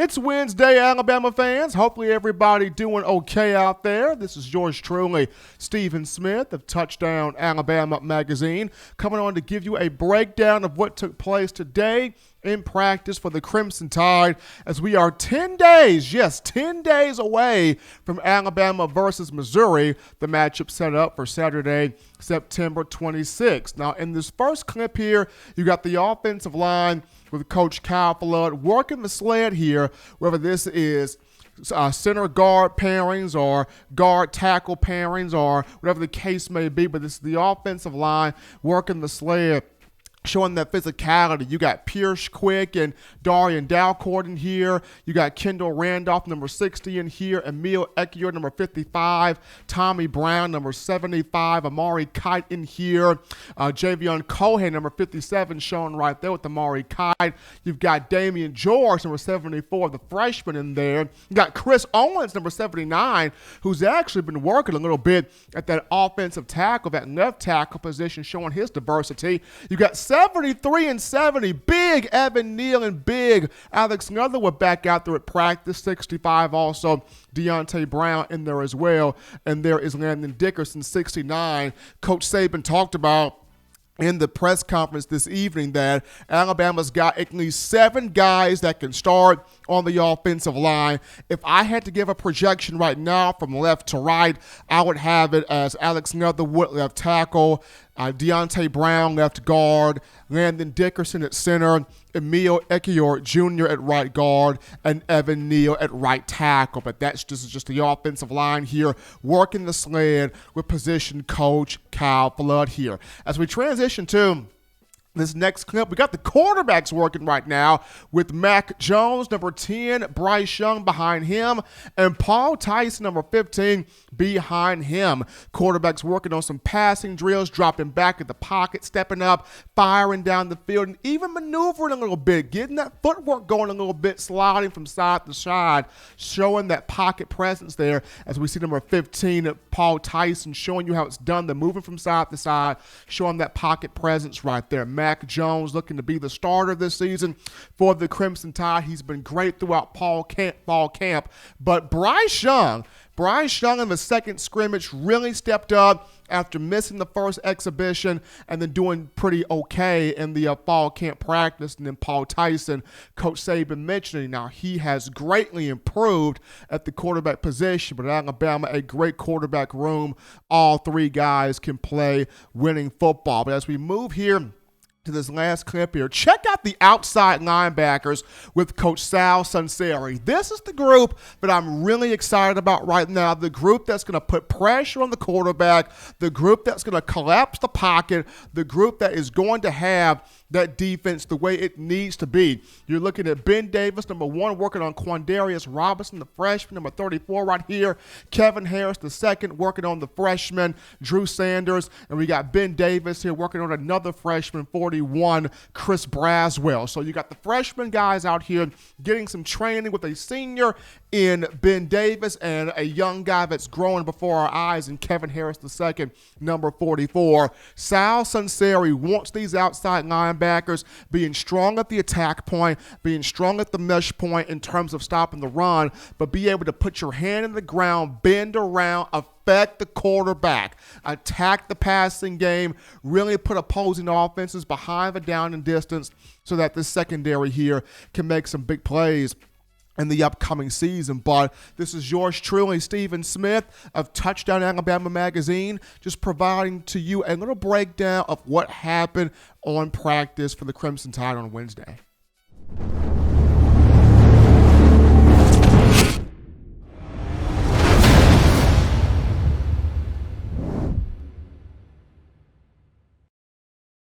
It's Wednesday, Alabama fans. Hopefully everybody doing okay out there. This is yours truly, Stephen Smith of Touchdown Alabama Magazine, coming on to give you a breakdown of what took place today in practice for the Crimson Tide as we are 10 days, yes, 10 days away from Alabama versus Missouri, the matchup set up for Saturday, September 26th. Now, in this first clip here, you got the offensive line with Coach Kyle Flood working the sled here, whether this is center guard pairings or guard tackle pairings or whatever the case may be, but this is the offensive line working the sled, showing that physicality. You got Pierce Quick and Darian Dalcourt in here. You got Kendall Randolph, number 60 in here. Emil Ekiyor, number 55. Tommy Brown, number 75. Amari Kite in here. Javion Cohen, number 57, shown right there with Amari Kite. You've got Damian George, number 74, the freshman in there. You got Chris Owens, number 79, who's actually been working a little bit at that offensive tackle, that left tackle position, showing his diversity. You got 73 and 70, big Evan Neal and big Alex Leatherwood back out there at practice. 65 also, Deontay Brown in there as well. And there is Landon Dickerson, 69. Coach Saban talked about in the press conference this evening that Alabama's got at least 7 guys that can start on the offensive line. If I had to give a projection right now from left to right, I would have it as Alex Leatherwood left tackle, Deontay Brown left guard, Landon Dickerson at center, Emil Ekiyor Jr. at right guard, and Evan Neal at right tackle. But this is just the offensive line here, working the sled with position coach Kyle Flood here. As we transition to this next clip, we got the quarterbacks working right now with Mac Jones, number 10, Bryce Young behind him, and Paul Tyson, number 15, behind him. Quarterbacks working on some passing drills, dropping back at the pocket, stepping up, firing down the field, and even maneuvering a little bit, getting that footwork going a little bit, sliding from side to side, showing that pocket presence there as we see number 15, Paul Tyson, showing you how it's done, the moving from side to side, showing that pocket presence right there. Mac Jones looking to be the starter this season for the Crimson Tide. He's been great throughout fall camp. But Bryce Young in the second scrimmage really stepped up after missing the first exhibition and then doing pretty okay in the fall camp practice. And then Paul Tyson, Coach Saban mentioning, now he has greatly improved at the quarterback position, but at Alabama, a great quarterback room. All 3 guys can play winning football. But as we move here to this last clip here, check out the outside linebackers with Coach Sal Sunseri. This is the group that I'm really excited about right now, the group that's going to put pressure on the quarterback, the group that's going to collapse the pocket, the group that is going to have that defense the way it needs to be. You're looking at Ben Davis, number 1, working on Quandarius Robinson, the freshman, number 34 right here. Kevin Harris, the second, working on the freshman, Drew Sanders. And we got Ben Davis here working on another freshman, 41, Chris Braswell. So you got the freshman guys out here getting some training with a senior in Ben Davis and a young guy that's growing before our eyes in Kevin Harris, the second, number 44. Sal Sunseri wants these outside linebackers being strong at the attack point, being strong at the mesh point in terms of stopping the run, but be able to put your hand in the ground, bend around, affect the quarterback, attack the passing game, really put opposing offenses behind the down and distance so that the secondary here can make some big plays in the upcoming season. But this is yours truly, Stephen Smith of Touchdown Alabama Magazine, just providing to you a little breakdown of what happened on practice for the Crimson Tide on Wednesday.